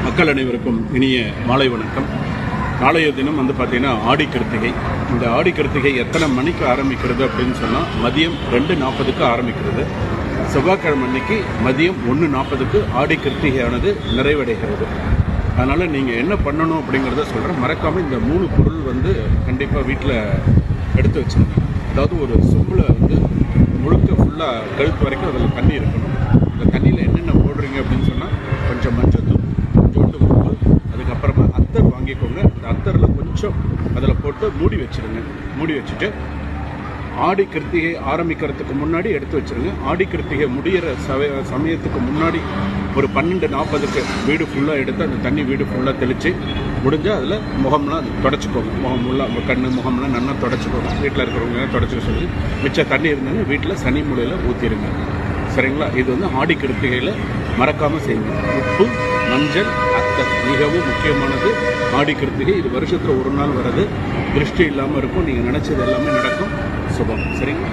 மக்கள் அனைவருக்கும் இனிய மாலை வணக்கம். நாளைய தினம் பார்த்தீங்கன்னா ஆடி கிருத்திகை. இந்த ஆடி கிருத்திகை எத்தனை மணிக்கு ஆரம்பிக்கிறது அப்படின்னு சொன்னால் மதியம் 2:40க்கு ஆரம்பிக்கிறது. செவ்வாய்க்கிழமை அன்னைக்கு மதியம் 1:40க்கு ஆடி கிருத்திகையானது நிறைவடைகிறது. அதனால் நீங்கள் என்ன பண்ணணும் அப்படிங்கிறத சொல்கிறேன். மறக்காமல் இந்த 3 பொருள் கண்டிப்பாக வீட்டில் எடுத்து வச்சுருங்க. அதாவது ஒரு சொம்பில் முழுக்க ஃபுல்லாக கழுத்து வரைக்கும் அதில் தண்ணி இருக்கணும். இந்த தண்ணியில் என்னென்ன போடுறீங்க அப்படின்னு சொன்னால் கொஞ்சம் மஞ்சத்தூள், கொஞ்சோண்டு உப்பு, அதுக்கப்புறமா அத்தர் வாங்கிக்கோங்க. அந்த அத்தரில் கொஞ்சம் அதில் போட்டு மூடி வச்சுருங்க. மூடி வச்சுட்டு ஆடி கிருத்திகை ஆரம்பிக்கிறதுக்கு முன்னாடி எடுத்து வச்சுருங்க. ஆடி கிருத்திகை முடிகிற சமயத்துக்கு முன்னாடி ஒரு 12:40க்கு வீடு ஃபுல்லாக எடுத்து அந்த தண்ணி வீடு ஃபுல்லாக தெளித்து முடிஞ்சால் அதில் முகம்லாம் தொடச்சிக்கோங்க. முகம் ஃபுல்லாக கண் முகம்லாம் நல்லா தொடச்சிக்கோங்க. வீட்டில் இருக்கிறவங்க தொடச்சிக்க சொல்லி மிச்ச தண்ணி இருந்தாலும் வீட்டில் சனி மூலையில் ஊற்றிடுங்க. சரிங்களா? இது ஆடி கிருத்திகையில் மறக்காமல் செய்யுங்க. உப்பு, மஞ்சள், அத்தர் மிகவும் முக்கியமானது. ஆடி கிருத்திகை இது வருஷத்தில் ஒரு நாள் வர்றது. திருஷ்டி இல்லாமல் இருக்கும். நீங்கள் நினச்சது எல்லாமே நடக்கும். சுபம். சரிங்களா?